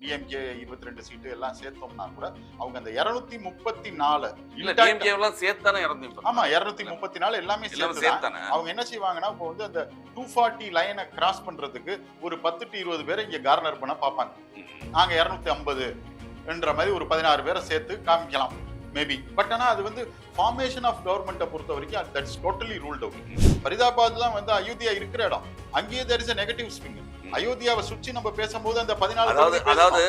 DMK 22 சீட்டு எல்லாம் சேர்த்தோம்னா கூட அவங்க அந்த 234 இல்ல டிஎம்கே எல்லாம் சேர்த்தானே ஆமா 234 எல்லாமே சேர்த்தானே அவங்க என்ன செய்வாங்கன்னா இப்போ வந்து அந்த 240 லைனை கிராஸ் பண்றதுக்கு ஒரு 10 to 20 பேரை இங்க கார்னர் பண்ண பார்ப்பாங்க. நாங்க 250 என்ற மாதிரி ஒரு 16 பேரை சேர்த்து காமிக்கலாம் மேபி. பட் ஆனா அது வந்து ஃபார்மேஷன் ஆஃப் கவர்மெண்ட்டை பொறுத்த வரைக்கும் தட்ஸ் டோட்டலி ரூல்ட் அவுட். ஃபரிதாபாத்லாம் வந்து அயோத்தியா இருக்கிற இடம், அங்கேயே there is a negative swing. அயோத்தியாவை சுற்றி நம்ம பேசும்போது அந்த 14 அதாவது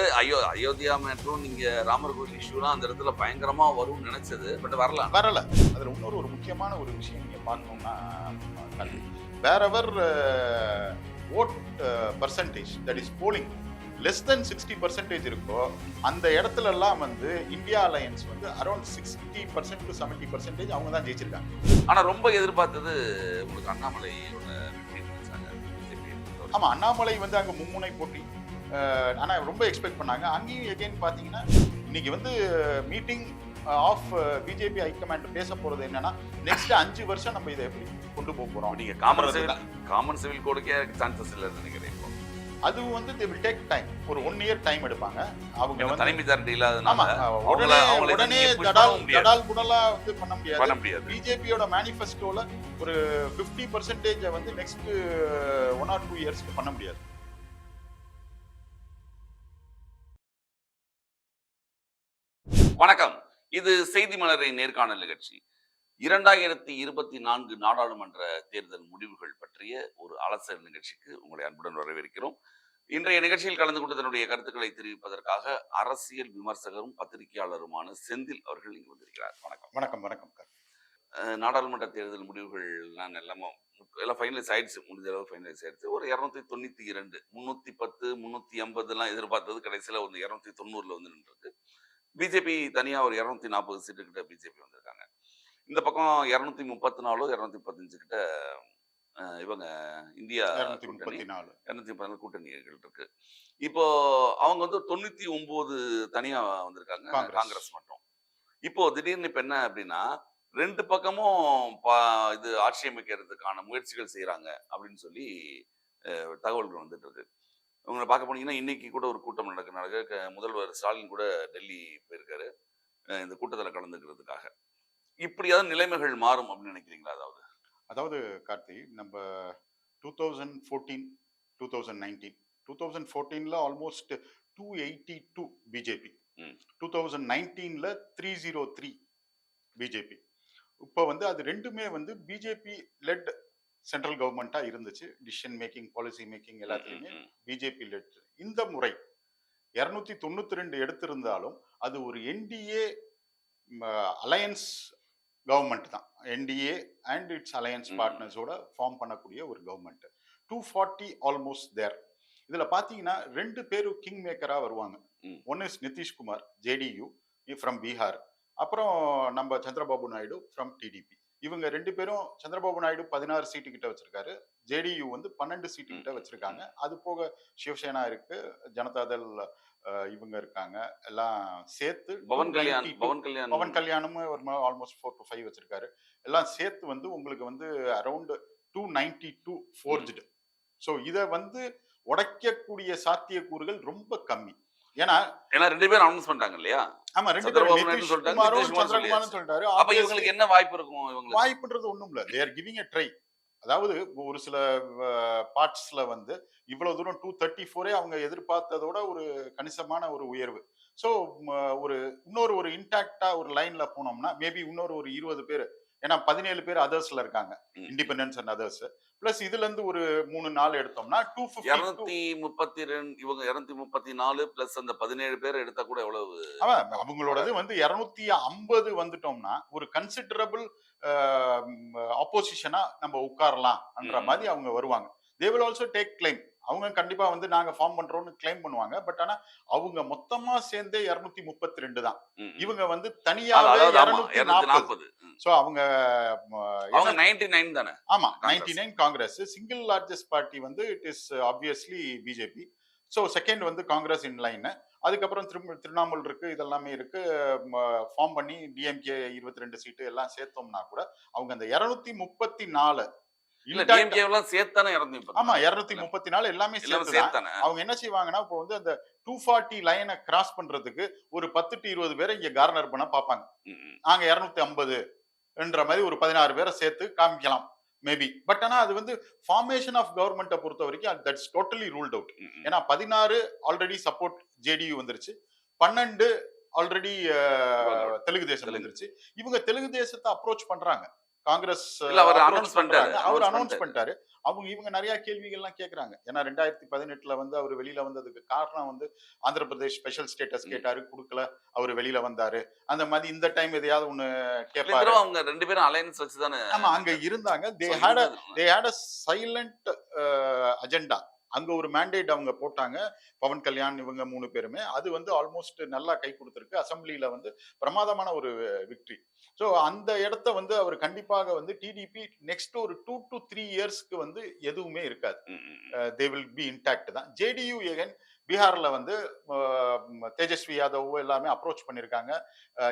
அயோத்தியா மேட்ரும் நீங்க ராமர் கோயில் இஷ்யூலாம் அந்த இடத்துல பயங்கரமா வரும்னு நினைச்சது, பட் வரல. அதுல இன்னொரு ஒரு முக்கியமான ஒரு விஷயம் நீங்க பார்க்கணும்னா wherever vote percentage that is polling less than 60% இருக்கோ அந்த இடத்துல எல்லாம் வந்து இந்தியா அலையன்ஸ் வந்து அரௌண்ட் 60% to 70% அவங்க தான் ஜெயிச்சிருக்காங்க. ஆனா ரொம்ப எதிர்பார்த்தது உங்களுக்கு அண்ணாமலையோட ஆமா, அண்ணாமலை வந்து அங்க மும்முனை போட்டி ஆனா ரொம்ப எக்ஸ்பெக்ட் பண்ணாங்க. அங்கேயும் எகைன் பாத்தீங்கன்னா இன்னைக்கு வந்து மீட்டிங் ஆஃப் பிஜேபி ஹைகமாண்ட் பேச போறது என்னன்னா நெக்ஸ்ட் 5 வருஷம் நம்ம இதை எப்படி கொண்டு போக போறோம். நீங்க காமன் சிவில் கோடுக்கே சான்சஸ் இல்ல நினைக்கிறேன். அது வந்து they will take time. ஒரு 1 year டைம் எடுப்பாங்க. அவங்க வந்து தலைமை தாரண்டி இல்லாதனால உடனே தடால் புடலா வந்து பண்ண முடியாது. பிஜேபியோட மேனிஃபெஸ்டோல ஒரு 50% வந்து நெக்ஸ்ட் 1 or 2 இயர்ஸ்க்கு பண்ண முடியாது. வணக்கம், இது செய்தி மலரின் நேர்காணல் நிகழ்ச்சி. 2024 நாடாளுமன்ற தேர்தல் முடிவுகள் பற்றிய ஒரு அலசல் நிகழ்ச்சிக்கு உங்களை அன்புடன் வரவேற்கிறோம். இன்றைய நிகழ்ச்சியில் கலந்து கொண்டு தன்னுடைய கருத்துக்களை தெரிவிப்பதற்காக அரசியல் விமர்சகரும் பத்திரிகையாளருமான செந்தில் அவர்கள் இங்கு வந்திருக்கிறார். வணக்கம். வணக்கம். வணக்கம். நாடாளுமன்ற தேர்தல் முடிவுகள் எல்லாம் ஃபைனலைஸ் ஆயிடுச்சு, முடிஞ்ச அளவு ஃபைனலைஸ் ஆயிடுச்சு. ஒரு 292 310 380 எல்லாம் எதிர்பார்த்தது கடைசியில வந்து 290 வந்து நின்றுருக்கு. பிஜேபி தனியா ஒரு 240 சீட்டு கிட்ட பிஜேபி வந்திருக்காங்க. இந்த பக்கம் 234 215 கிட்ட இவங்க இந்தியா 214 கூட்டணிகள் இருக்கு. இப்போ அவங்க வந்து 99 தனியா வந்திருக்காங்க, காங்கிரஸ் மட்டும். இப்போ திடீர்னு இப்ப என்ன அப்படின்னா 2 பக்கமும் இது ஆட்சி அமைக்கிறதுக்கான முயற்சிகள் செய்யறாங்க அப்படின்னு சொல்லி தகவல்கள் வந்துட்டு இருக்கு. உங்களை பார்க்க போனீங்கன்னா இன்னைக்கு கூட ஒரு கூட்டம் நடக்க முதல்வர் ஸ்டாலின் கூட டெல்லி போயிருக்காரு இந்த கூட்டத்தில் கலந்துக்கிறதுக்காக. இப்படியாவது நிலைமைகள் மாறும் அப்படின்னு நினைக்கிறீங்களா? அதாவது கார்த்தி, நம்ம 2014 2019 2014ல ஆல்மோஸ்ட் 282 பிஜேபி, 2019ல 303 பிஜேபி. இப்போ வந்து அது ரெண்டுமே வந்து பிஜேபி லெட் சென்ட்ரல் கவர்மெண்டா இருந்துச்சு. டிசிஷன் மேக்கிங், பாலிசி மேக்கிங் எல்லாத்துலயுமே பிஜேபி லெட். இந்த முறை 292 எடுத்திருந்தாலும் அது ஒரு என்டிஏ அலையன்ஸ் கவர்மெண்ட் தான். என்டிஏ அண்ட் இட்ஸ் அலையன்ஸ் பார்ட்னர்ஸோட ஃபார்ம் பண்ணக்கூடிய ஒரு கவர்மெண்ட். 240 ஆல்மோஸ்ட் தேர். இதுல பாத்தீங்கன்னா 2 பேரும் கிங் மேக்கரா வருவாங்க. One is Nitish Kumar, JDU from Bihar, அப்புறம் நம்ம சந்திரபாபு நாயுடு ஃப்ரம் டிடிபி. இவங்க 2 பேரும், சந்திரபாபு நாயுடு 16 சீட்டு கிட்ட வச்சிருக்காரு, ஜேடியு வந்து 12 சீட்டு கிட்ட வச்சிருக்காங்க. அது போக சிவசேனா இருக்கு, ஜனதாதள் இவங்க இருக்காங்க, எல்லாம் சேர்த்து பவன் கல்யாணும் ஒரு ஆல்மோஸ்ட் 4 to 5 வச்சிருக்காரு. எல்லாம் சேர்த்து வந்து உங்களுக்கு வந்து அரௌண்ட் 292 ஃபோர்ஜ்டு. ஸோ இதை வந்து உடைக்கக்கூடிய சாத்தியக்கூறுகள் ரொம்ப கம்மி. ஏன்னா 2 பேரும் அனௌன்ஸ் பண்ணிட்டாங்க இல்லையா? ஆமா, 2 பேரும் சந்திரகுமாரும் சொல்லிட்டாரு. அப்ப இவங்களுக்கு என்ன வாய்ப்பு இருக்கும்? வாய்ப்புன்றது ஒண்ணும் இல்ல, they are giving a try. அதாவது ஒரு சில பார்ட்ஸ்ல வந்து இவ்வளவு தூரம் 234 அவங்க எதிர்பார்த்ததோட ஒரு கணிசமான ஒரு உயர்வு. ஸோ இன்னொரு ஒரு இன்டாக்டா ஒரு லைன்ல போனோம்னா மேபி இன்னொரு ஒரு 20 பேர், ஏன்னா 17 பேர் அதர்ஸ்ல இருக்காங்க, இண்டிபெண்டன்ஸ் அண்ட் அதர்ஸ், பிளஸ் இதுல இருந்து ஒரு 3-4 எடுத்தோம்னா 232 இவங்க 234 பிளஸ் அந்த 17 பேர் எடுத்தா கூட எவ்வளவு? அவங்களோடது வந்து 250 வந்துட்டோம்னா ஒரு கன்சிடரபிள் ஆப்போசிஷனா நம்ம உட்காரலாம்ன்ற மாதிரி அவங்க வருவாங்க. they will also take claim. அவங்க கண்டிப்பா வந்து நாங்க ஃபார்ம் பண்றோம்னு கிளைம் பண்ணுவாங்க. பட் ஆனா அவங்க மொத்தமா சேர்ந்தே 232 தான். இவங்க வந்து தனியாவே 240. சோ அவங்க 99 தானே? ஆமா, 99 காங்கிரஸ். சிங்கிள் லார்ஜஸ்ட் பார்ட்டி வந்து it is obviously BJP. So second வந்து காங்கிரஸ் இன் லைன். அதுக்கப்புறம் திரிணாமுல் இருக்கு, இதெல்லாமே இருக்கு. ஃபார்ம் பண்ணி டிஎம்கே 22 சீட்டு எல்லாம் சேர்த்தோம்னா கூட அவங்க அந்த 234 இல்ல Intact- டிஎம்கே எல்லாம் சேர்த்தானே 234 ஆமா 234 எல்லாமே எல்லாமே சேர்த்துதான். சேர்த்தானே. அவங்க என்ன செய்வாங்கன்னா இப்போ வந்து அந்த 240 லைனை கிராஸ் பண்றதுக்கு ஒரு 10 to 20 பேரை இங்க கார்னர் பண்ண பார்ப்பாங்க. நாங்க 250 என்ற மாதிரி ஒரு 16 பேரை சேர்த்து காமிக்கலாம் மேபி. பட் ஆனா அது வந்து ஃபார்மேஷன் ஆஃப் கவர்மெண்ட்டை பொறுத்த வரைக்கும் தட்ஸ் டோட்டலி ரூல்ட் அவுட். ஏன்னா 16 ஆல்ரெடி சப்போர்ட் ஜேடியு வந்துருச்சு, 12 ஆல்ரெடி தெலுங்கு தேசம் வந்துருச்சு. இவங்க தெலுங்கு தேசத்தை அப்ரோச் பண்றாங்க, காங்கிரஸ் அவர் approach அனௌன்ஸ் பண்றாங்க. பண்ணிட்டாரு. அவர் அனௌன்ஸ் பண்ணிட்டாரு. இவங்க நிறைய கேள்விகள்லாம் கேட்கறாங்க. ஏன்னா 2018 வந்து அவர் வெளியில வந்ததுக்கு காரணம் வந்து ஆந்திர பிரதேஷ் ஸ்பெஷல் ஸ்டேட்டஸ் கேட்டாரு, கொடுக்கல, அவர் வெளியில வந்தாரு. அந்த மாதிரி இந்த டைம் எதையாவது ஒண்ணு கேட்பாரு. அவங்க 2 பேரும் அலையன்ஸ் வச்சுதானே. ஆமா அங்க இருந்தாங்க. they had a silent agenda. அங்க ஒரு மேண்டேட் அவங்க போட்டாங்க, பவன் கல்யாண் இவங்க 3 பேருமே. அது வந்து ஆல்மோஸ்ட் நல்லா கை கொடுத்திருக்கு. அசம்பிளில வந்து பிரமாதமான ஒரு விக்டரி. சோ அந்த இடத்த வந்து அவர் கண்டிப்பாக வந்து டிடிபி நெக்ஸ்ட் ஒரு 2 to 3 இயர்ஸ்க்கு வந்து எதுவுமே இருக்காது. they will be intact தான். ஜேடியு எகன் பீகார்ல வந்து தேஜஸ்வி யாதவ் எல்லாமே அப்ரோச் பண்ணிருக்காங்க.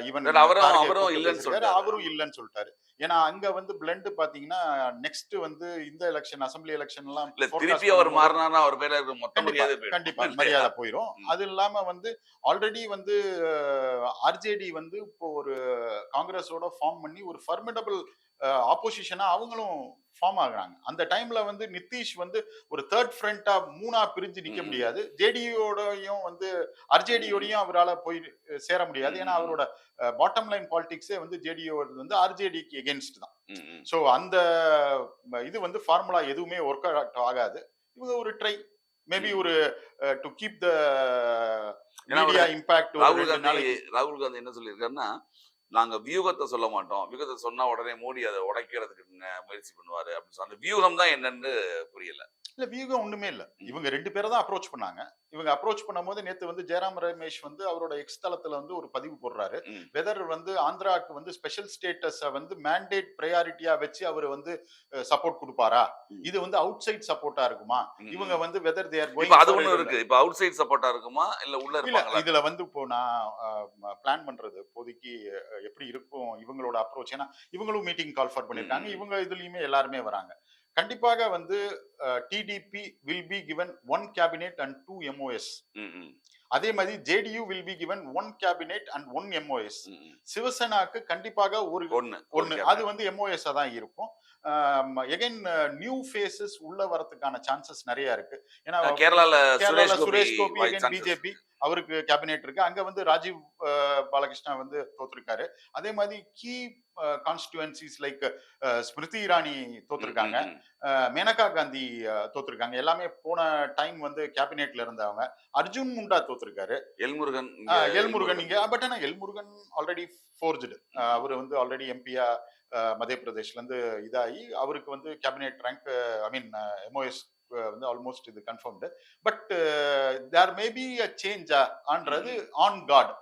ஈவன் அவரும் இல்லன்னு சொல்லிட்டாரு. அவரும் இல்லன்னு சொல்லிட்டாரு. ஏன்னா அங்க வந்து பிளண்ட் பாத்தீங்கன்னா நெக்ஸ்ட் வந்து இந்த எலெக்ஷன் அசம்பிளி எலெக்ஷன் எல்லாம் திருப்பி அவர் மாறினார்னா அவர் பேர மொத்த மரியாதை கண்டிப்பா மரியாதை போயிடும். அது இல்லாம வந்து ஆல்ரெடி வந்து ஆர்ஜேடி வந்து இப்போ ஒரு காங்கிரஸோட ஃபார்ம் பண்ணி ஒரு ஃபர்மிடபிள் ஆப்போசிஷனா அவங்களும் ஃபார்ம் ஆகுறாங்க. அந்த டைம்ல வந்து நிதிஷ் வந்து ஒரு தேர்ட் ஃப்ரண்டா 3ஆ பிரிஞ்சு நிக்க முடியாது. ஜேடியோடையும் வந்து ஆர்ஜேடியோடையும் அவரால் போய் சேர முடியாது. ஏன்னா அவரோட பாட்டம் லைன் பாலிடிக்ஸே வந்து ஜேடியோ வந்து ஆர்ஜேடிக்கு எகென்ஸ்ட் தான். சோ அந்த இது வந்து ஃபார்முலா எதுவுமே ஒர்க் அவுட் ஆகாது. இவங்க ஒரு ட்ரை மேபி ஒரு to keep the media impact. ராகுல் காந்தி என்ன சொல்லியிருக்காருன்னா, நாங்க வியூகத்தை சொல்ல மாட்டோம், வியூகத்தை சொன்னா உடனே மோடி அதை உடைக்கிறதுக்கு முயற்சி பண்ணுவாரு அப்படின்னு சொன்ன வியூகம் தான் என்னன்னு புரியல. இல்ல வியூகம் ஒண்ணுமே இல்ல. இவங்க 2 பேரை தான் அப்ரோச் பண்ணாங்க. இவங்க அப்ரோச் பண்ணும்போது நேத்து வந்து ஜெயராம் ரமேஷ் வந்து அவரோட எக்ஸ் தளத்துல வந்து ஒரு பதிவு போடுறாரு. வெதர் வந்து ஆந்திராக்கு வந்து ஸ்பெஷல் ஸ்டேட்டஸ் வந்து மேண்டேட் பிரையாரிட்டியா வச்சு அவர் வந்து சப்போர்ட் கொடுப்பாரா, இது வந்து அவுட் சைட் சப்போர்ட்டா இருக்குமா, இவங்க வந்து வெதர் தே ஆர் கோயிங் அது ஒண்ணு இருக்கு. இப்ப அவுட் சைட் சப்போர்ட்டா இருக்குமா இல்ல உள்ள இருப்பாங்களா? இதுல வந்து இப்போ நான் பிளான் பண்றது இப்போதைக்கு எப்படி இருக்கும் இவங்களோட அப்ரோச். ஏன்னா இவங்களும் மீட்டிங் கால் ஃபார் பண்ணிருக்காங்க. இவங்க இதுலயுமே எல்லாருமே வராங்க. கண்டிப்பாக வந்து TDP will be given 1 cabinet and 2 MOS. அதே மாதிரி JDU will be given 1 cabinet and 1 MOS. சிவசேனாக்கு கண்டிப்பாக ஒன்னு அது வந்து MOS தான் இருக்கும். எகைன் நியூ ஃபேஸஸ் உள்ள வரதுக்கான சான்சஸ் நிறைய இருக்கு. ஏன்னா கேரளால சுரேஷ் கோபி எகைன் பிஜேபி அவருக்கு கேபினெட் இருக்கு. அங்க வந்து ராஜீவ் பாலகிருஷ்ணா வந்து தோத்துருக்காரு. அதே மாதிரி key constituencies like Smriti Irani தோத்துருக்காங்க, மேனகா காந்தி தோத்துருக்காங்க. எல்லாமே போன டைம் வந்து கேபினெட்ல இருந்தவங்க. அர்ஜுன் முண்டா தோத்துருக்காரு. எல்முருகன் இங்க. பட் ஆனா எல்முருகன் ஆல்ரெடி ஃபோர்ஜ்டு. அவர் வந்து ஆல்ரெடி எம்பியா மத்திய பிரதேஷ்ல இருந்து இதாகி அவருக்கு வந்து கேபினெட் ரேங்க் MOS வந்து ஆல்மோஸ்ட் இது confirmed. But there may be a change ஆன்றது ஆன் கார்டு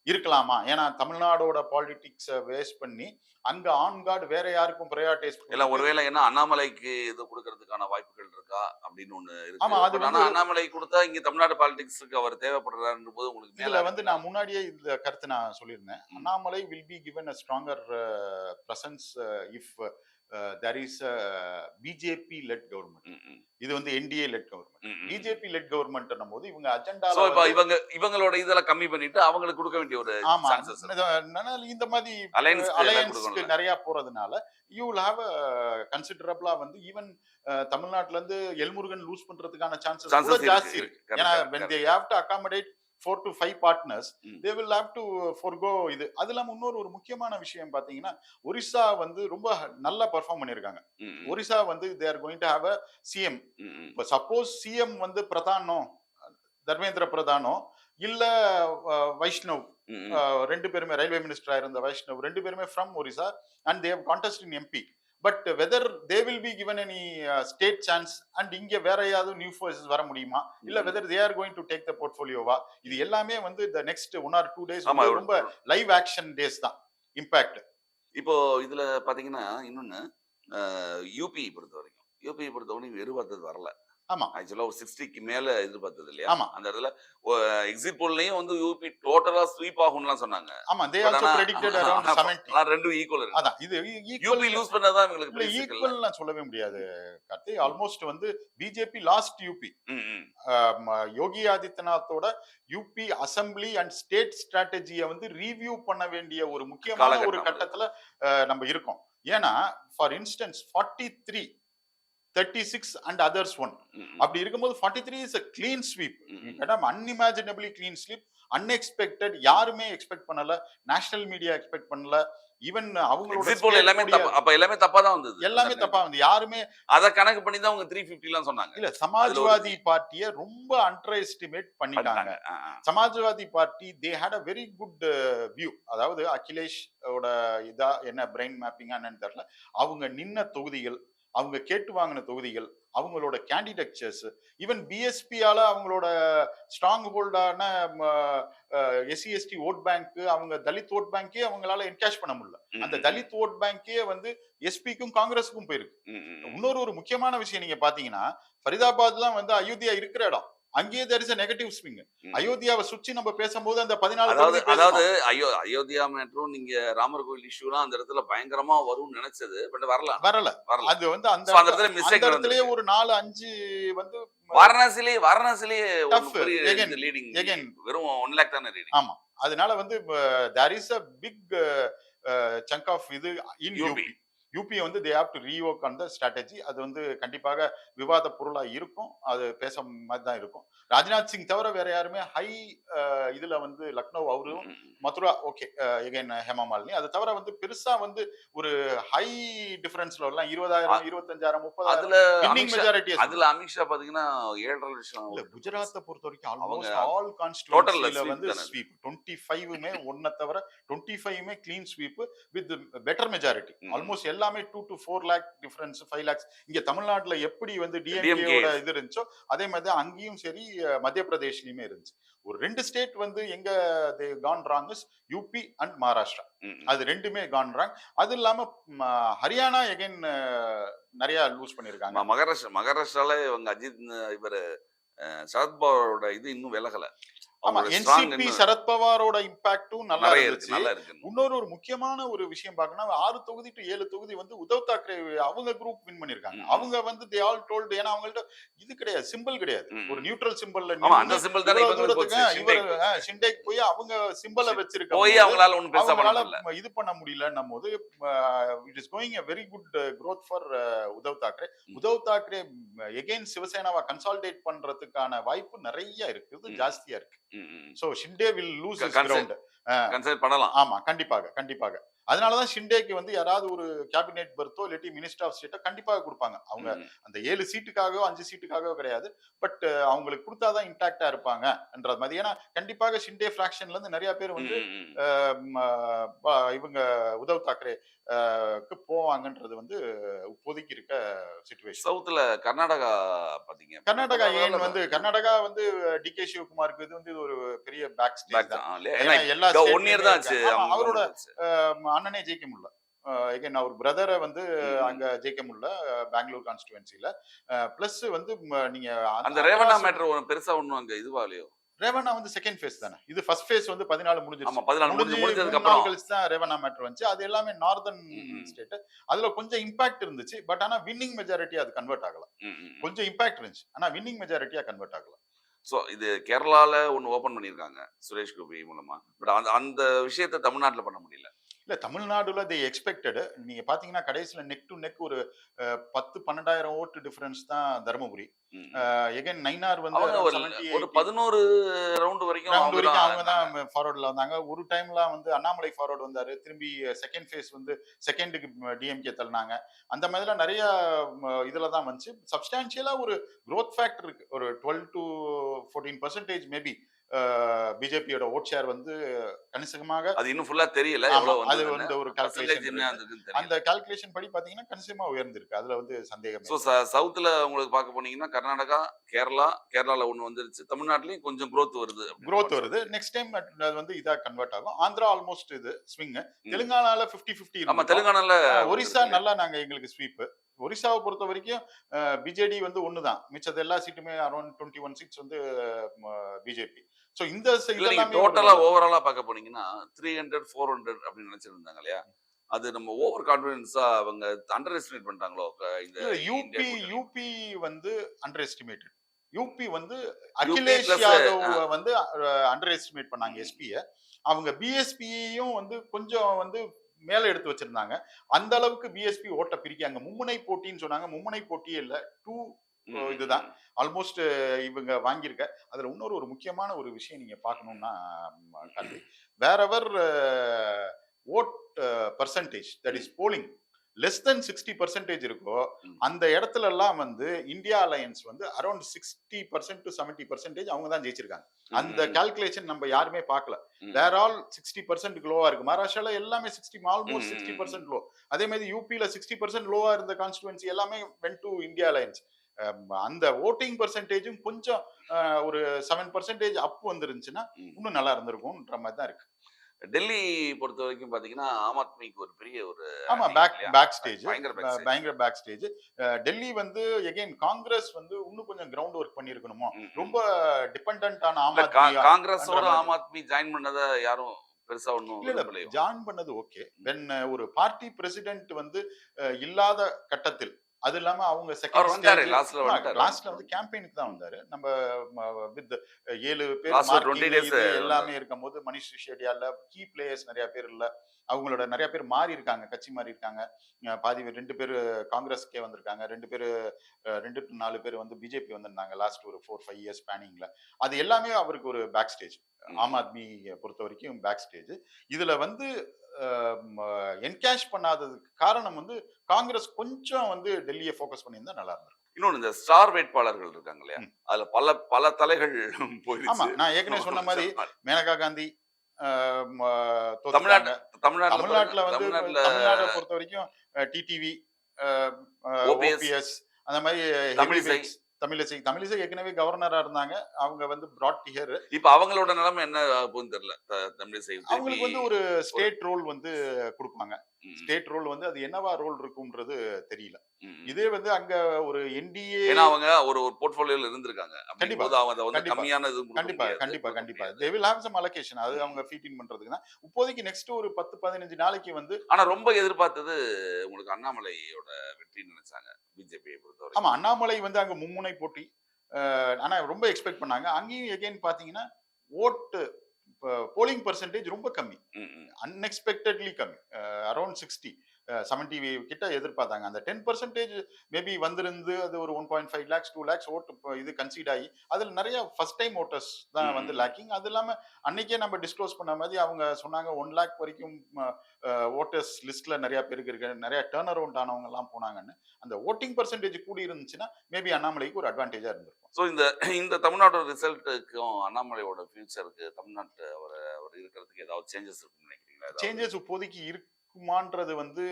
இருக்கலாமா. ஏன்னா தமிழ்நாடோட பாலிடிக்ஸ் வேஸ்ட் பண்ணி அங்க ஆன் கார்டு வேற யாருக்கும் பிரையாரிட்டைஸ் இல்ல. ஒருவேளை என்ன அண்ணாமலைக்கு இது கொடுக்கறதுக்கான வாய்ப்புகள் இருக்கா அப்படின்னு ஒண்ணு இருக்கு. ஆமா அது ஆனா அண்ணாமலை கொடுத்தா இங்க தமிழ்நாடு பாலிடிக்ஸ்க்கு அவர் தேவைப்படுறாரு போது உங்களுக்கு இதுல வந்து நான் முன்னாடியே இந்த கருத்து நான் சொல்லியிருந்தேன். Annamalai will be given a stronger presence if there is a BJP led government. இது வந்து NDA led government. BJP led government போது இவங்க அஜெண்டால இவங்களோட இதெல்லாம் கம்மி பண்ணிட்டு அவங்களுக்கு கொடுக்க வேண்டிய ஒரு சான்சஸ். இந்த மாதிரி அலையன்ஸ்க்கு நிறைய போறதுனால you will have a considerable வந்து ஈவன் தமிழ்நாட்டுல இருந்து எல்முருகன் லூஸ் பண்றதுக்கான சான்சஸ் ஜாஸ்தி இருக்கு. ஏன்னா when they have to accommodate 4 to 5 partners, they will have to forgo இது. அதுல இன்னொரு முக்கியமான விஷயம் பாத்தீங்கன்னா, ஒரிசா வந்து ரொம்ப நல்லா பெர்ஃபார்ம் பண்ணிருக்காங்க. ஒரிசா வந்து they are going to have a CM. Suppose CM வந்து பிரதானோ தர்மேந்திர பிரதானோ இல்ல வைஷ்ணவ், 2 பேருமே ரயில்வே மினிஸ்டரா இருந்த வைஷ்ணவ் 2 பேருமே from Orissa and they have contested in MP. But whether they will be given any state chance and இங்க வேற ஏதாவது நியூ ஃபோர்ஸஸ் வர முடியுமா, இல்ல whether they are going to take the போர்ட்ஃபோலியோவா, இது எல்லாமே வந்து த நெக்ஸ்ட் 1 or 2 days ரொம்ப லைவ் ஆக்ஷன் டேஸ் தான் இம்பாக்ட். இப்போ இதுல பாத்தீங்கன்னா இன்னொன்னு யூபி பொறுத்த வரைக்கும் வெறுவார்த்தது வரல. ஆமா ஆக்சுவலா ஒரு 60க்கு மேல எதிர்பார்த்தது இல்லையா? ஆமா அந்த இடத்துல எக்ஸிட் போல்லயும் வந்து யூபி டோட்டலா ஸ்வீப் ஆகும்லாம் சொன்னாங்க. ஆமா தே பட் ஆல்சோ ஆனா பிரெடிக்டட் அரௌண்ட் 70. ரெண்டும் ஈக்குவல் இருக்கு. அதான் இது யூபி ஈக்குவல் லூஸ் பண்ணதான் இவங்களுக்கு இல்ல பெரிய சிக்கல்ல. ஈக்குவல் நான் சொல்லவே முடியாது கார்த்தி. ம். ஆல்மோஸ்ட் வந்து பிஜேபி லாஸ்ட் யூபி ம், ம். யோகி ஆதித்யநாத்தோட யூபி அசெம்பிளி அண்ட் ஸ்டேட் ஸ்ட்ராட்டஜியை வந்து ரிவ்யூ பண்ண வேண்டிய ஒரு முக்கியமான ஒரு காலகட்டம் அது. கட்டத்துல நம்ம இருக்கோம். ஏன்னா for instance 43 36 and others one ம், ம். அப்படி இருக்கும்போது 43 இஸ் a clean sweep. ம். அன்இமேஜினபிளி clean sweep. அன்எக்ஸ்பெக்டட், யாருமே எக்ஸ்பெக்ட் பண்ணல, நேஷனல் மீடியா எக்ஸ்பெக்ட் பண்ணல, ஈவன் அவங்களோட எக்ஸிட் போல் state எல்லாமே உடைய தப்பு. அப்ப எல்லாமே தப்பா தான் வந்தது. எல்லாமே தப்பா வந்து யாருமே அத கணக்கு பண்ணி தான் அவங்க 350லாம் சொன்னாங்க. இல்ல. அதுல ஒரு சமாஜ்வாதி பார்ட்டியை ரொம்ப அண்டர் எஸ்டிமேட் பண்ணிட்டாங்க. பண்ணிட்டாங்க. Samajwadi party they had a very good view. அதாவது அகிலேஷ் ஓட இதா என்ன பிரெயின் மேப்பிங்கா என்னன்னு தெரியல. அவங்க நின்ன தொகுதிகள், அவங்க கேட்டு வாங்கின தொகுதிகள், அவங்களோட கேண்டிடேச்சர்ஸ், ஈவன் பிஎஸ்பியால அவங்களோட ஸ்ட்ராங் ஹோல்டான எஸ்சி எஸ்டி ஓட் பேங்க், அவங்க தலித் ஓட் பேங்கே அவங்களால என்கேஷ் பண்ண முடியல. அந்த தலித் ஓட் பேங்கே வந்து எஸ்பிக்கும் காங்கிரஸுக்கும் போயிருக்கு. இன்னொரு முக்கியமான விஷயம் நீங்க பாத்தீங்கன்னா, ஃபரிதாபாத்லாம் வந்து அயோத்தியா இருக்கிற இடம். அங்கேயே there is a negative swing. அயோத்தியாவை சுற்றி நம்ம பேசும்போது அந்த 14 அதாவது தொகுதி அதாவது பேசணும். அயோத்தியா மேட்ரும் நீங்க ராமர் கோயில் இஷ்யூலாம் அந்த இடத்துல பயங்கரமா வரும்னு நினைச்சது. பட் வரல. வரல. வரல. அது வந்து அந்த So, அந்த இடத்துல மிஸ்டேக் அந்த இடத்துலயே நடந்திருக்கு. ஒரு 4 5 வந்து வாரணாசிலேயே Tough. ஒரு பெரிய Again, லீடிங் again. வெறும் 1 லேக் தானே லீடிங். ஆமா. அதனால வந்து there is a big chunk of இது in யூபி. UP. யூபி வந்து they have to rework on the strategy. அது வந்து கண்டிப்பாக விவாத பொருளா இருக்கும். அது பேச மாதிரி தான் இருக்கும். ராஜ்நாத் சிங் தவிர வேற யாருமே ஹை இதுல வந்து லக்னோ அவரும், மதுரா ஓகே எகைன் ஹேமா மாலினி. அது தவிர வந்து பெருசா வந்து ஒரு ஹை டிஃபரன்ஸ்ல எல்லாம் 20,000 25,000 30,000 அதுல வின்னிங் மெஜாரிட்டி. அதுல அமித்ஷா பாத்தீங்கன்னா 7.5 லட்சம். இல்ல குஜராத்தை பொறுத்த வரைக்கும் அவங்க ஆல்மோஸ்ட் ஆல் டோட்டல்ல கான்ஸ்டிட்யூன்சில வந்து தானே. ஸ்வீப் 25மே ஒன்ன தவிர 25மே clean sweep with better majority. Almost எல்லாமே 2 to 4 lakh டிஃபரன்ஸ் 5 lakhs. இங்க தமிழ்நாட்டுல எப்படி வந்து டிஎம்கேயோட இது இருந்துச்சோ அதே மாதிரி தான் அங்கேயும் சரி மத்திய பிரதேஷ்லயுமே இருந்துச்சு. ஒரு 2 ஸ்டேட் வந்து எங்க they gone wrong is UP and Maharashtra. அது ரெண்டுமே கான் ராங். அது இல்லாம ஹரியானா எகைன் நிறைய லூஸ் பண்ணிருக்காங்க. மகாராஷ்டிரால இவங்க அஜித் இவர் சரத்பவாரோட இது இன்னும் விலகல. ஆமா, என்சிபி சரத்பவாரோட இம்பாக்டும் நல்லா இருந்துச்சு. நல்லா இருக்கு. இன்னொரு முக்கியமான ஒரு விஷயம் பார்க்கணும், 6 தொகுதி டு 7 தொகுதி வந்து உத்தவ் தாக்கரே அவங்க குரூப் வின் பண்ணிருக்காங்க. அவங்க வந்து தே ஆல் டோல்ட், ஏன்னா அவங்கள்ட்ட இது கிடையாது, சிம்பிள் கிடையாது, ஒரு நியூட்ரல் சிம்பிள்ல அந்த சிம்பிள் தானே இவர் ஷிண்டேக் போய் அவங்க சிம்பிளை வச்சிருக்காங்க. போய் அவங்களால ஒண்ணும் பெருசா பண்ண அவங்களால முடியல. இது பண்ண முடியலன்னும் போது it is going a very good growth for Uddhav Thackeray. Uddhav Thackeray again சிவசேனாவை கன்சாலிடேட் பண்றதுக்கான வாய்ப்பு நிறைய இருக்குது, ஜாஸ்தியா இருக்கு. So Shinde will lose his ground. Consider பண்ணலாம். ஆமா, கண்டிப்பாக கண்டிப்பாக. அதனாலதான் ஷிண்டேக்கு வந்து யாராவது ஒரு கேபினெட் பர்த்தோ இல்லாட்டி மினிஸ்டர் ஆஃப் ஸ்டேட்டோ கண்டிப்பாக கொடுப்பாங்க. அவங்க அந்த 7 சீட்டுக்காகவோ 5 சீட்டுக்காகவோ கிடையாது, பட் அவங்களுக்கு கொடுத்தாதான் இன்டாக்டா இருப்பாங்க என்ற மாதிரி. ஏன்னா கண்டிப்பாக ஷிண்டே பிராக்ஷன்ல இருந்து நிறைய பேர் வந்து இவங்க உத்தவ் தாக்கரே போவாங்கன்றது வந்து இப்போதைக்கு இருக்க சிச்சுவேஷன். சவுத்ல கர்நாடகா பாத்தீங்க. கர்நாடகா ஏன் வந்து கர்நாடகா வந்து டிகே சிவகுமாருக்கு இது வந்து இது ஒரு பெரிய பேக் ஸ்டேஜ் தான். எல்லா 1 இயர் தான் ஆச்சு அவரோட அண்ணனே ஜெயிக்க முடியல. எகைன் அவர் பிரதரை வந்து அங்க ஜெயிக்க முடியல பெங்களூர் கான்ஸ்டிடுவன்சில. பிளஸ் வந்து நீங்க அந்த ரேவண்ணா மேட்டர் பெருசா ஒண்ணும் அங்க இதுவாலையோ. ரேவண்ணா வந்து செகண்ட் ஃபேஸ் தானே. இது ஃபர்ஸ்ட் ஃபேஸ் வந்து 14 முடிஞ்சிருச்சு. 14 முடிஞ்சதுக்கு அப்புறம் கழிச்சு தான் ரேவண்ணா மேட்டர் வந்துச்சு. அது எல்லாமே நார்தர்ன் ஸ்டேட். அதுல கொஞ்சம் இம்பாக்ட் இருந்துச்சு, பட் ஆனா வின்னிங் மெஜாரிட்டி அது கன்வெர்ட் ஆகல. கொஞ்சம் இம்பாக்ட் இருந்துச்சு, ஆனா வின்னிங் மெஜாரிட்டியா கன்வெர்ட் ஆகல. சோ இது கேரளால ஒன்னு ஓபன் பண்ணிருக்காங்க சுரேஷ் கோபி மூலமா. பட் அந்த விஷயத்தை தமிழ்நாட்டுல பண்ண முடியல. இல்ல, தமிழ்நாடுல they expected. நீங்க பாத்தீங்கன்னா கடைசியில நெக் டு நெக் ஒரு 10-12,000 ஓட்டு டிஃபரன்ஸ் தான் தர்மபுரி. எகைன் நைனார் வந்து ஒரு 11 ரவுண்ட் வரைக்கும் அவங்க தான் ஃபார்வர்ட்ல வந்தாங்க. ஒரு டைம்ல வந்து அண்ணாமலை ஃபார்வர்ட் வந்தாரு, திரும்பி செகண்ட் ஃபேஸ் வந்து செகண்டுக்கு டிஎம்கே தள்ளினாங்க. அந்த மாதிரிலாம் நிறைய இதுல தான் வந்துச்சு. சப்ஸ்டான்சியலா ஒரு growth ஃபேக்டர் இருக்கு. ஒரு 12 to 14% மேபி பிஜேபியோட ஓட் ஷேர் வந்து கணிசமாக, அது இன்னும் ஃபுல்லா தெரியல எவ்வளவு வந்து, அது வந்து ஒரு கால்குலேஷன், அந்த கால்குலேஷன் படி பாத்தீங்கன்னா கணிசமா உயர்ந்திருக்கு. அதுல வந்து சந்தேகம். சோ சவுத்ல உங்களுக்கு பார்க்க போனீங்கன்னா கர்நாடகா, கேரளால ஒண்ணு வந்துருச்சு. தமிழ்நாட்டுலயும் கொஞ்சம் growth வருது. நெக்ஸ்ட் டைம் அது வந்து இதா கன்வெர்ட் ஆகும். ஆந்திரா ஆல்மோஸ்ட் இது ஸ்விங். தெலுங்கானால 50-50. ஆமா, தெலுங்கானால ஒரிசா நல்லா நாங்க எங்களுக்கு ஸ்வீப். ஒரிசாவை பொறுத்த வரைக்கும் பிஜேடி வந்து ஒண்ணுதான், மிச்சது எல்லா சீட்டுமே அரௌண்ட் 21 சீட்ஸ் வந்து பிஜேபி. ஸோ இந்த இல்ல நீங்க இதெல்லாமே ஒரு டோட்டலா ஓவராலா பார்க்க போனீங்கன்னா 300 400 அப்படின்னு நினைச்சிருந்தாங்க இல்லையா? அது நம்ம ஓவர் கான்ஃபிடன்ஸா அவங்க அண்டர் எஸ்டிமேட் பண்ணிட்டாங்களோ இந்த இல்ல இந்தியா யூபி கூட்டணி. யூபி வந்து அண்டர் எஸ்டிமேட்டட். யூபி வந்து யூபி அகிலேஷ் பிளஸ் யாதவ் வந்து அண்டர் எஸ்டிமேட் பண்ணாங்க எஸ்பிய. அவங்க பிஎஸ்பியையும் வந்து கொஞ்சம் வந்து மேல எடுத்து வச்சிருந்தாங்க. அந்த அளவுக்கு பிஎஸ்பி ஓட்ட பிரிக்காங்க. மும்முனை போட்டின்னு சொன்னாங்க. மும்முனை போட்டியே இல்ல. 2 இதுதான். ஆல்மோஸ்ட் இவங்க வாங்கியிருக்க. அதுல இன்னொரு ஒரு முக்கியமான ஒரு விஷயம் நீங்க பார்க்கணும்னா Karthi, where ever vote percentage that is polling less then 60% இருக்கோ அந்த இடத்துல எல்லாம் வந்து இந்தியா அலையன்ஸ் வந்து அரௌண்ட் 60% to 70% அவங்க தான் ஜெயிச்சிருக்காங்க. அந்த கால்குலேஷன் நம்ம யாருமே பார்க்கல. வேர் ஆல் 60% லோவா இருக்கு. மகாராஷ்டிரால எல்லாமே 60 ஆல்மோஸ்ட் 60% லோ. அதே மாதிரி யூபில 60% லோவா இருந்த கான்ஸ்டிடுவன்சி எல்லாமே வென்ட் டு இந்தியா அலையன்ஸ். அந்த ஓட்டிங் பெர்சன்டேஜும் கொஞ்சம் ஒரு 7% அப் வந்துருந்துச்சுன்னா இன்னும் நல்லா இருந்திருக்கும்ன்ற மாதிரி தான் இருக்கு. டெல்லி பொறுத்த வரைக்கும் பாத்தீங்கன்னா ஆம் ஆத்மிக்கு ஒரு பெரிய ஒரு ஆமா பேக் ஸ்டேஜ், பயங்கர பயங்கர பேக் ஸ்டேஜ். டெல்லி வந்து எகைன் காங்கிரஸ் வந்து இன்னும் கொஞ்சம் கிரவுண்ட் ஒர்க் பண்ணிருக்கணுமோ, ரொம்ப டிபெண்டன்ட் ஆன ஆம் ஆத்மி. காங்கிரஸோட ஆம் ஆத்மி ஜாயின் பண்ணத யாரும் பெருசா ஒண்ணும் ஜாயின் பண்ணது ஓகே. வென் ஒரு பார்ட்டி பிரசிடென்ட் வந்து இல்லாத கட்டத்தில், அது இல்லாம அவங்க செகண்ட் லாஸ்ட்ல வந்து கேம்பெயினுக்கு தான் வந்தாரு. நம்ம வித் 7 பேர் எல்லாமே இருக்கும்போது மனிஷ் சிசோடியா கீ பிளேயர்ஸ் நிறைய பேர் இல்ல. அவங்களோட நிறைய பேர் மாறி இருக்காங்க, கட்சி மாறி இருக்காங்க. பாதி 2 பேர் காங்கிரஸ்க்கே வந்திருக்காங்க, 2 to 4 பேர் வந்து பிஜேபி வந்திருந்தாங்க லாஸ்ட் ஒரு 4-5 இயர்ஸ் ஸ்பேனிங்ல. அது எல்லாமே அவருக்கு ஒரு பேக் ஸ்டேஜ். ஆம் ஆத்மி பொறுத்த வரைக்கும் பேக் ஸ்டேஜ். இதுல வந்து என்கேஷ் பண்ணாததுக்கு காரணம் வந்து காங்கிரஸ் கொஞ்சம் வந்து டெல்லியை ஃபோக்கஸ் பண்ணியிருந்தா நல்லா இருந்திருக்கும். இன்னொன்னு இந்த ஸ்டார் வேட்பாளர்கள் இருக்காங்க இல்லையா, அதுல பல பல தலைகள் போயிடுச்சு. ஆமா, நான் ஏற்கனவே சொன்ன மாதிரி மேனகா காந்தி தமிழ்நாட்டுல வந்து தமிழ்நாட்டை பொறுத்த வரைக்கும் டிடிவி, ஓபிஎஸ், அந்த மாதிரி தமிழிசை ஏற்கனவே கவர்னரா இருந்தாங்க. அவங்க வந்து brought here. இப்ப அவங்களோட நிலைமை என்ன ஆகும்னு தெரியல. தமிழிசை அவங்களுக்கு வந்து ஒரு ஸ்டேட் ரோல் வந்து கொடுப்பாங்க. ஸ்டேட் ரோல் வந்து அது என்னவா ரோல் இருக்கும்ன்றது தெரியல. இதே வந்து அங்க ஒரு என்டிஏ, ஏன்னா அவங்க ஒரு போர்ட்ஃபோலியோல இருந்திருக்காங்க. கண்டிப்பா அவங்க வந்து கம்மியான இது கண்டிப்பா they will have some allocation. அது அவங்க ஃபீட் இன் பண்றதுக்கு தான். இப்போதைக்கு நெக்ஸ்ட் ஒரு 10-15 நாளைக்கு வந்து. ஆனா ரொம்ப எதிர்பார்த்தது உங்களுக்கு அண்ணாமலையோட வெற்றி நினைச்சாங்க பிஜேபியை பொறுத்தவரை. ஆமா, அண்ணாமலை வந்து அங்க மும்முனை போட்டி. ஆனா ரொம்ப எக்ஸ்பெக்ட் பண்ணாங்க. அங்கேயும் எகைன் பாத்தீங்கன்னா ஓட்டு போலிங் பெர்சன்டேஜ் ரொம்ப கம்மி, அன்எக்ஸ்பெக்டட்லி கம்மி. அரௌண்ட் 60-70 கிட்ட எதிர்பார்த்தாங்க. அந்த 10% மேபி வந்திருந்து அது ஒரு 1.5 lakhs 2 lakhs ஓட்டு இது கன்சீட் ஆகி அதுல நிறைய ஃபர்ஸ்ட் டைம் ஓட்டர்ஸ் தான் வந்து லேக்கிங். அது இல்லாம அன்னைக்கே நம்ம டிஸ்க்ளோஸ் பண்ண மாதிரி அவங்க சொன்னாங்க 1 lakh வரைக்கும் ஓட்டர்ஸ் லிஸ்ட்ல நிறைய பேருக்கு இருக்கு, நிறைய டர்ன் அரவுண்ட் ஆனவங்க எல்லாம் போனாங்கன்னு. அந்த ஓட்டிங் பெர்சன்டேஜ் கூடி இருந்துச்சுன்னா மேபி அண்ணாமலைக்கு ஒரு அட்வான்டேஜா இருந்திருக்கும். ஸோ இந்த தமிழ்நாட்டோட ரிசல்ட்டுக்கும் அண்ணாமலையோட ஃபியூச்சருக்கு தமிழ்நாட்டு அவர் இருக்கிறதுக்கு ஏதாவது சேஞ்சஸ் இருக்குன்னு நினைக்கிறீங்களா? சேஞ்சஸ் இப்போதைக்கு இருக்குமான்றது வந்து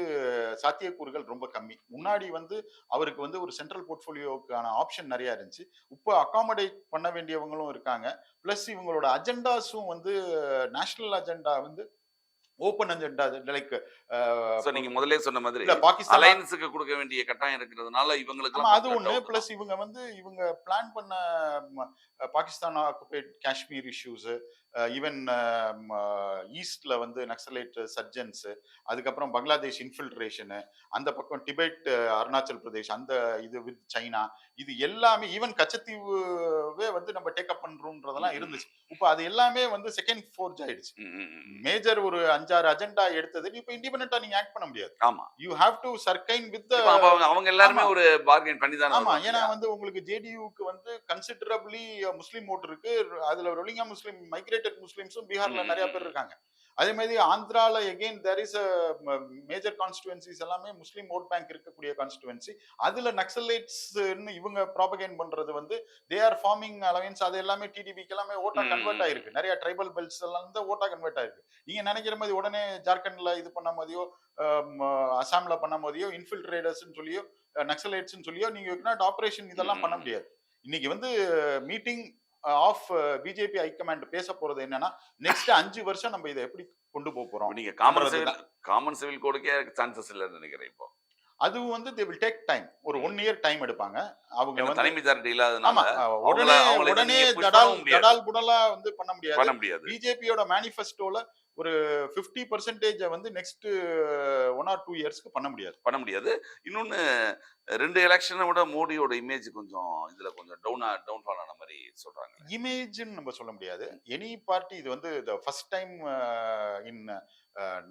சாத்தியக்கூறுகள் ரொம்ப கம்மி. முன்னாடி வந்து அவருக்கு வந்து ஒரு சென்ட்ரல் போர்ட்ஃபோலியோக்கான ஆப்ஷன் நிறைய இருந்துச்சு. இப்போ அகாமடேட் பண்ண வேண்டியவங்களும் இருக்காங்க. பிளஸ் இவங்களோட அஜெண்டாஸும் வந்து நேஷனல் அஜெண்டா வந்து ஓபன் அஜெண்டா, லைக் நீங்க முதல்ல சொன்ன மாதிரி பாகிஸ்தான் அலையன்ஸ்க்கு கொடுக்க வேண்டிய கட்டாயம் இருக்கிறதுனால இவங்களுக்கு அது ஒண்ணு. பிளஸ் இவங்க பிளான் பண்ண Pakistan occupied Kashmir issues, even ஈஸ்ட்ல வந்து நக்சலைட் சர்ஜன்ஸ், அதுக்கப்புறம் பங்களாதேஷ் இன்ஃபில்ட்ரேஷன், அந்த பக்கம் டிபெட், அருணாச்சல் பிரதேஷ், அந்த இது வித் சைனா, இது எல்லாமே ஈவன் கச்சத்தீவுவே வந்து நம்ம டேக்கப் பண்றோம்ன்றதெல்லாம் இருந்துச்சு. இப்போ அது எல்லாமே வந்து செகண்ட் ஃபோர்ஜ் ஆயிடுச்சு. மேஜர் ஒரு 5-6 அஜெண்டா எடுத்தது இப்ப இண்டிபெண்டன்ட்டா நீங்க ஆக்ட் பண்ண முடியாது. ஆமா, யூ ஹேவ் டு சர்கைன் வித் அவங்க எல்லாரும் ஒரு பார்கெயின் பண்ணி தான். ஆமா, ஏன்னா வந்து உங்களுக்கு ஜேடியூக்கு வந்து கன்சிடரபிளி முஸ்லிம் ஓட் இருக்கு. அதுல ரோலிங்கா முஸ்லிம், மைக்ரேட்டட் முஸ்லிம்ஸும் பீகார்ல நிறைய பேர் இருக்காங்க. அதே மாதிரி ஆந்திரால again there is major constituencies எல்லாமே முஸ்லீம் ஓட் பேங்க் இருக்கக்கூடிய கான்ஸ்டிடுவன்சி. அதுல நக்சலைட்ஸ் இவங்க ப்ராபகேண்ட் பண்றது வந்து தே ஆர் ஃபார்மிங் அலையன்ஸ். அது எல்லாமே டிடிபிக்கு எல்லாமே ஓட்டா கன்வெர்ட் ஆயிருக்கு. நிறைய ட்ரைபல் பெல்ட்ஸ் எல்லாம் வந்து ஓட்டா கன்வெர்ட் ஆயிருக்கு. நீங்க நினைக்கிற மாதிரி உடனே ஜார்க்கண்ட்ல இது பண்ண மாதிரியோ அசாம்ல பண்ண மாதிரியோ இன்ஃபில்ட்ரேட்டர்ஸ் சொல்லியோ நக்சலைட்ஸ் சொல்லியோ நீங்க ஆபரேஷன் இதெல்லாம் பண்ண முடியாது. இன்னைக்கு வந்து மீட்டிங் ஆஃப் பிஜேபி ஹைகமாண்ட் பேச போறது என்னன்னா நெக்ஸ்ட் 5 வருஷம் நம்ம இதை எப்படி கொண்டு போறோம். நீங்க காமன் சிவில் கோடுக்கே சான்சஸ் இல்லைன்னு நினைக்கிறேன். இப்போ அது வந்து தே வில் டேக் டைம். ஒரு 1 இயர் டைம் எடுப்பாங்க. அவங்க ஏன்னா வந்து தனி மெஜாரிட்டி இல்லாதனால ஆமா. அவங்கள உடனே அவங்கள இதை உடனே நீங்க புஷ் தடால் பண்ணவும் முடியாது. தடால் புடலா வந்து பண்ண முடியாது. பண்ண முடியாது. பிஜேபியோட மேனிஃபெஸ்டோல ஒரு 50% வந்து நெக்ஸ்ட் 1 ஆர் 2 இயர்ஸ்க்கு பண்ண முடியாது. பண்ண முடியாது. இன்னொன்னு 2 எலக்ஷனை விட மோடியோட இமேஜ் கொஞ்சம் இதுல கொஞ்சம் டவுன்ஃபால் ஆன மாதிரி சொல்றாங்க. இமேஜ்ன்னு நம்ம சொல்ல முடியாது. எனி பார்ட்டி இது வந்து the first time in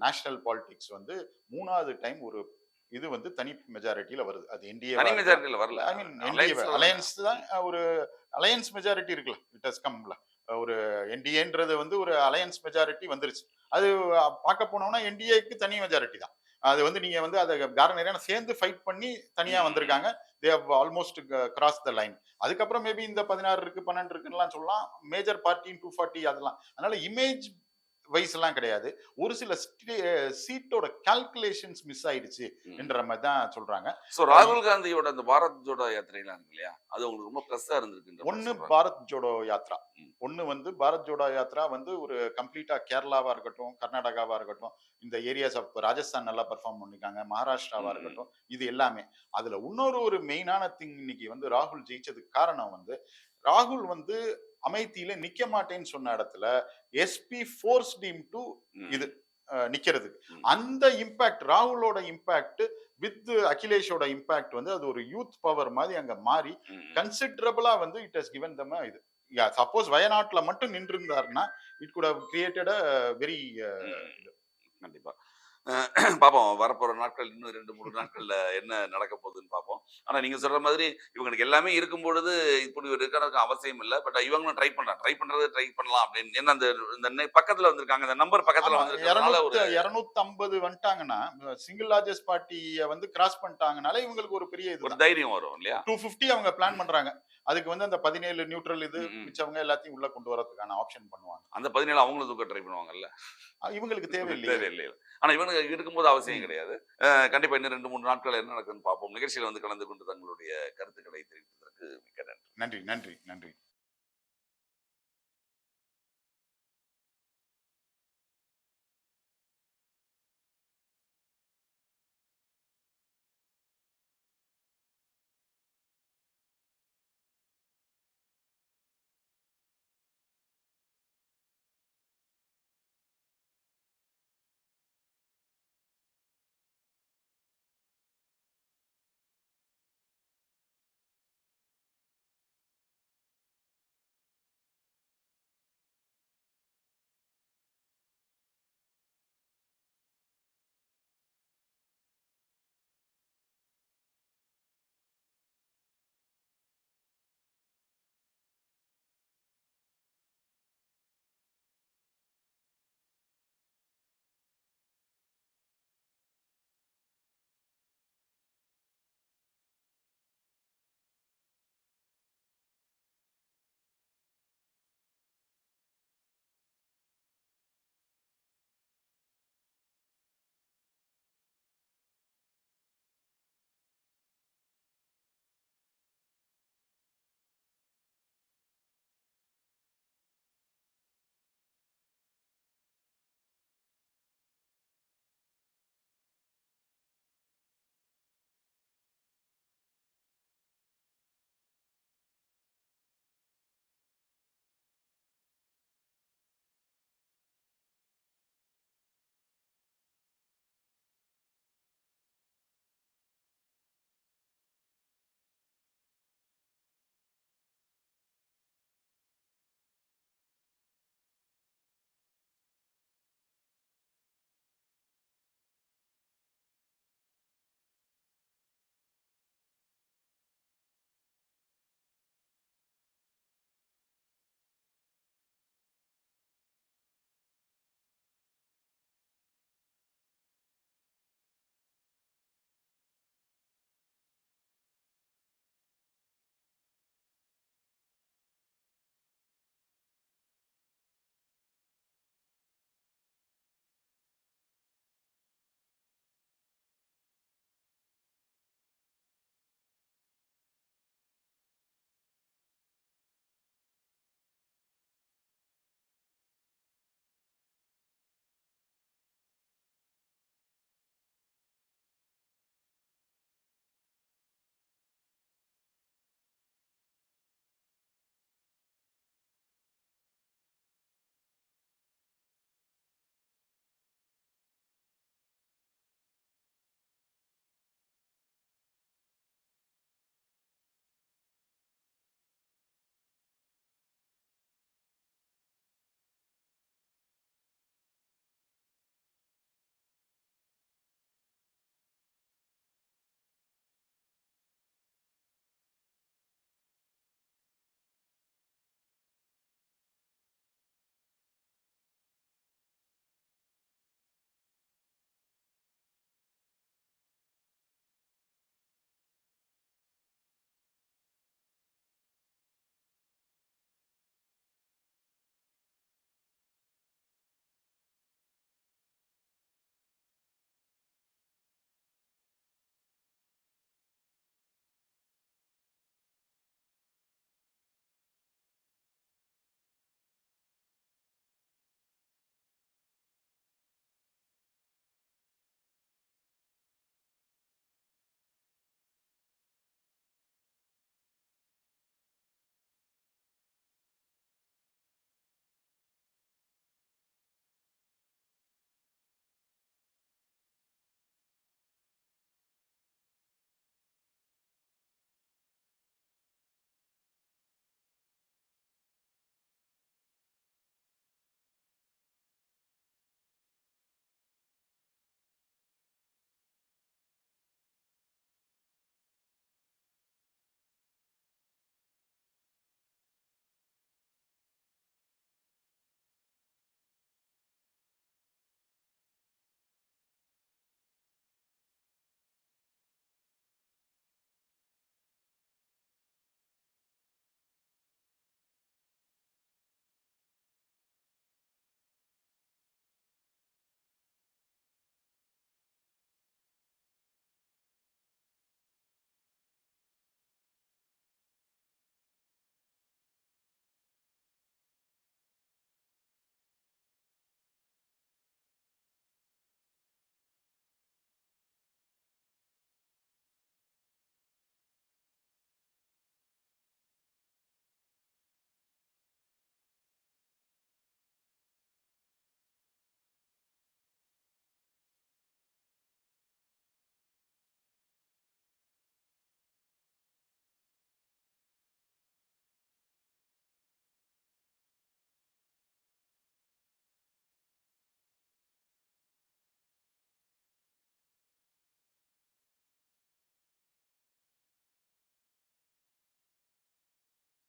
national politics வந்து 3வது டைம் ஒரு இது வந்து தனி மெஜாரிட்டில வருது. அது என்டிஏவா தனி இருக்கலாம். மெஜாரிட்டில வரல. ஐ மீன் என்டிஏ அலையன்ஸ்ல அலையன்ஸ் தான் ஒரு அலையன்ஸ் மெஜாரிட்டி இருக்குல்ல. இட் ஹஸ் கம்ல. ஒரு என்டிஏன்றது வந்து ஒரு அலையன்ஸ் மெஜாரிட்டி வந்துருச்சு. அது பார்க்க போனோம்னா என்டிஏக்கு தனி மெஜாரிட்டி தான். அது வந்து நீங்க வந்து அத காரணம் சேர்ந்து ஃபைட் பண்ணி தனியா வந்திருக்காங்க. They have almost cross the line. அதுக்கப்புறம் மேபி இந்த 16 இருக்கு 12 இருக்குன்னுலாம் சொல்லலாம். மேஜர் பார்ட்டி 240 அதெல்லாம். அதனால இமேஜ் வைஸ் எல்லாம் கிடையாது. ஒரு சில சீட்டோட கால்குலேஷன்ஸ் மிஸ் ஆயிடுச்சு என்ற மாதிரி தான் சொல்றாங்க. சோ ராகுல் காந்தியோட அந்த பாரத் ஜோடோ யாத்திரைலாம் இருக்கு இல்லையா, அது உங்களுக்கு ரொம்ப பிளஸ்ஸா இருந்திருக்கு. ஒன்னு பாரத் ஜோடோ யாத்ரா, ஒன்னு வந்து பாரத் ஜோடோ யாத்ரா வந்து ஒரு கம்ப்ளீட்டா கேரளாவா இருக்கட்டும், கர்நாடகாவா இருக்கட்டும், இந்த ஏரியாஸ் ஆஃப் ராஜஸ்தான் நல்லா பெர்ஃபார்ம் பண்ணிருக்காங்க, மகாராஷ்டிராவா இருக்கட்டும், இது எல்லாமே. அதுல இன்னொரு மெயினான திங் இன்னைக்கு வந்து ராகுல் ஜெயிச்சதுக்கு காரணம் வந்து ராகுல் வந்து அமேத்தியில நிக்க மாட்டேன்னு சொன்ன இடத்துல எஸ்பி ஃபோர்ஸ்ட் ஹிம் டு இது நிக்கிறதுக்கு. அந்த இம்பாக்ட் ராகுலோட இம்பாக்ட் வித் அகிலேஷோட இம்பாக்ட் வந்து அது ஒரு யூத் பவர் மாதிரி அங்க மாறி கன்சிடரபிளா வந்து இட் ஹஸ் கிவன் தம் இது. சப்போஸ் வயநாட்டுல மட்டும் நின்று இருந்தாருன்னா it could have created a very கண்டிப்பா பாப்போம். வரப்போற நாட்கள் இன்னும் 2-3 நாட்கள்ல என்ன நடக்க போகுதுன்னு பார்ப்போம். ஆனா நீங்க சொல்ற மாதிரி இவங்களுக்கு எல்லாமே இருக்கும் பொழுது இப்படி ஒரு இருக்கிறதுக்கு அவசியம் இல்லை. பட் இவங்களும் ட்ரை பண்ணலாம் அப்படின்னு. ஏன்னா இந்த பக்கத்துல வந்திருக்காங்க, இந்த நம்பர் பக்கத்துல வந்திருக்கிறதுனால ஒரு 250 வந்துட்டாங்கன்னா சிங்கிள் லார்ஜஸ்ட் பார்ட்டியை வந்து கிராஸ் பண்ணிட்டாங்கனால இவங்களுக்கு ஒரு பெரிய ஒரு தைரியம் வரும் இல்லையா. 250 அவங்க பிளான் பண்றாங்க. அதுக்கு வந்து அந்த 17 நியூட்ரல் இது மிச்சவங்க எல்லாத்தையும் உள்ள கொண்டு வரதுக்கான ஆப்ஷன் பண்ணுவாங்க. அந்த 17 அவங்களும் தூக்க ட்ரை பண்ணுவாங்கல்ல. இவங்களுக்கு தேவையில்லை. ஆனா இவங்க இருக்கும்போது அவசியம் கிடையாது. கண்டிப்பா இன்னும் 2-3 நாட்கள் என்ன நடக்குதுன்னு பார்ப்போம். நிகழ்ச்சியில வந்து கலந்து கொண்டு தங்களுடைய கருத்துக்களை தெரிவித்ததற்கு மிக்க நன்றி. நன்றி.